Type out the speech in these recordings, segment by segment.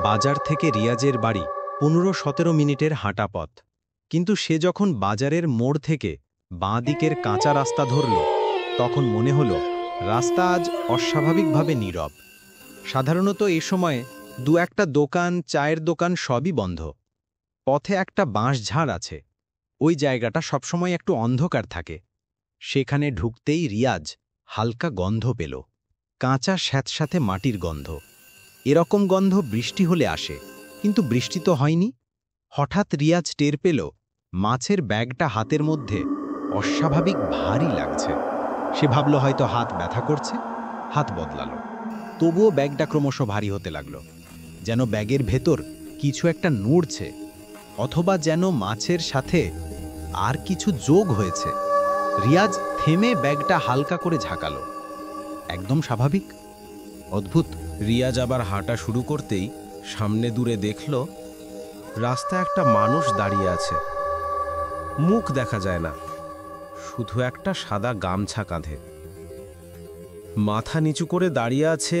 বাজার থেকে রিয়াজের বাড়ি ১৫-১৭ মিনিটের হাঁটা পথ। কিন্তু সে যখন বাজারের মোড় থেকে বাঁ দিকের কাঁচা রাস্তা ধরল, তখন মনে হলো রাস্তা আজ অস্বাভাবিকভাবে নীরব। সাধারণত এই সময়ে দু একটা দোকান, চায়ের দোকান সবই বন্ধ। পথে একটা বাঁশঝাড় আছে, ওই জায়গাটা সবসময় একটু অন্ধকার থাকে। সেখানে ঢুকতেই রিয়াজ হালকা গন্ধ পেল, কাঁচা স্যাঁতস্যাঁতে মাটির গন্ধ। এরকম গন্ধ বৃষ্টি হলে আসে, কিন্তু বৃষ্টি তো হয়নি। হঠাৎ রিয়াজ টের পেল মাছের ব্যাগটা হাতের মধ্যে অস্বাভাবিক ভারী লাগছে। সে ভাবল হয়তো হাত ব্যথা করছে, হাত বদলালো। তবুও ব্যাগটা ক্রমশ ভারী হতে লাগল, যেন ব্যাগের ভেতর কিছু একটা নড়ছে, অথবা যেন মাছের সাথে আর কিছু যোগ হয়েছে। রিয়াজ থেমে ব্যাগটা হালকা করে ঝাঁকালো। একদম স্বাভাবিক, অদ্ভুত। রিয়াজ আবার হাঁটা শুরু করতেই সামনে দূরে দেখল রাস্তায় একটা মানুষ দাঁড়িয়ে আছে। মুখ দেখা যায় না, শুধু একটা সাদা গামছা কাঁধে। মাথা নিচু করে দাঁড়িয়ে আছে,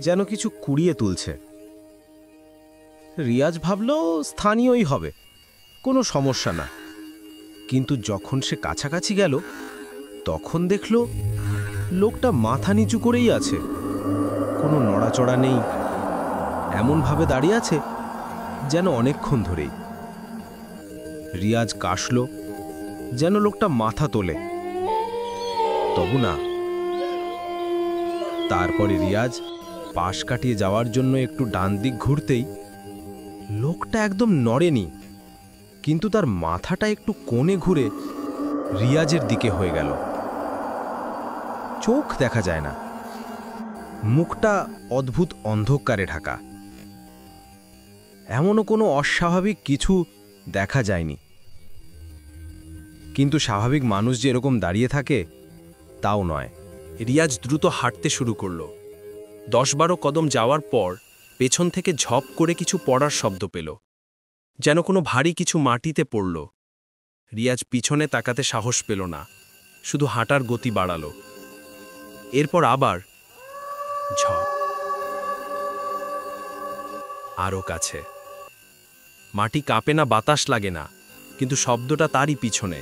যেন কিছু কুড়িয়ে তুলছে। রিয়াজ ভাবল স্থানীয়ই হবে, কোনো সমস্যা না। কিন্তু যখন সে কাছাকাছি গেল, তখন দেখল লোকটা মাথা নিচু করেই আছে, কোনো নড়াচড়া নেই। এমনভাবে দাঁড়িয়ে আছে যেন অনেকক্ষণ ধরেই। রিয়াজ কাশল, যেন লোকটা মাথা তোলে, তবু না। তারপরে রিয়াজ পাশ কাটিয়ে যাওয়ার জন্য একটু ডান দিক ঘুরতেই লোকটা একদম নড়েনি, কিন্তু তার মাথাটা একটু কোণে ঘুরে রিয়াজের দিকে হয়ে গেল। চোখ দেখা যায় না, মুখটা অদ্ভুত অন্ধকারে ঢাকা। এমনও কোনো অস্বাভাবিক কিছু দেখা যায়নি, কিন্তু স্বাভাবিক মানুষ যে এরকম দাঁড়িয়ে থাকে তাও নয়। রিয়াজ দ্রুত হাঁটতে শুরু করল। ১০-১২ কদম যাওয়ার পর পেছন থেকে ঝপ করে কিছু পড়ার শব্দ পেল, যেন কোনো ভারী কিছু মাটিতে পড়ল। রিয়াজ পিছনে তাকাতে সাহস পেল না, শুধু হাঁটার গতি বাড়ালো। এরপর আবার ঝপ, আরও কাছে। মাটি কাঁপে না, বাতাস লাগে না, কিন্তু শব্দটা তারই পিছনে।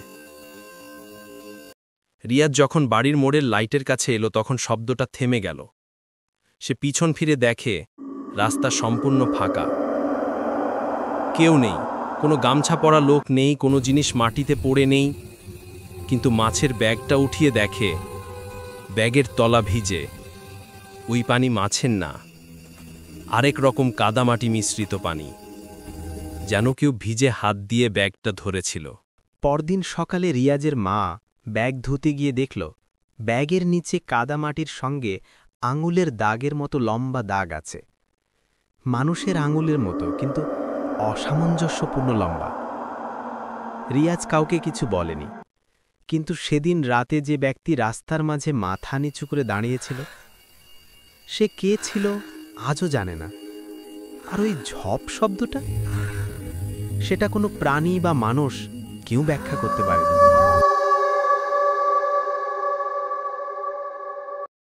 রিয়াজ যখন বাড়ির মোড়ের লাইটের কাছে এলো, তখন শব্দটা থেমে গেল। সে পিছন ফিরে দেখে রাস্তা সম্পূর্ণ ফাঁকা, কেউ নেই, কোনো গামছা পরা লোক নেই, কোনো জিনিস মাটিতে পড়ে নেই। কিন্তু মাছের ব্যাগটা উঠিয়ে দেখে ব্যাগের তলা ভিজে। ওই পানি মাছের না, আরেক রকম কাদামাটি মিশ্রিত পানি, যেন কেউ ভিজে হাত দিয়ে ব্যাগটা ধরেছিল। পরদিন সকালে রিয়াজের মা ব্যাগ ধুতে গিয়ে দেখল ব্যাগের নিচে কাদামাটির সঙ্গে আঙুলের দাগের মতো লম্বা দাগ আছে। মানুষের আঙুলের মতো, কিন্তু অসামঞ্জস্যপূর্ণ লম্বা। রিয়াজ কাউকে কিছু বলেনি, কিন্তু সেদিন রাতে যে ব্যক্তি রাস্তার মাঝে মাথা নিচু করে দাঁড়িয়েছিল, সে কে ছিল আজও জানে না। আর ওই ঝপ শব্দটা, সেটা কোনো প্রাণী বা মানুষ কেউ ব্যাখ্যা করতে পারেনি।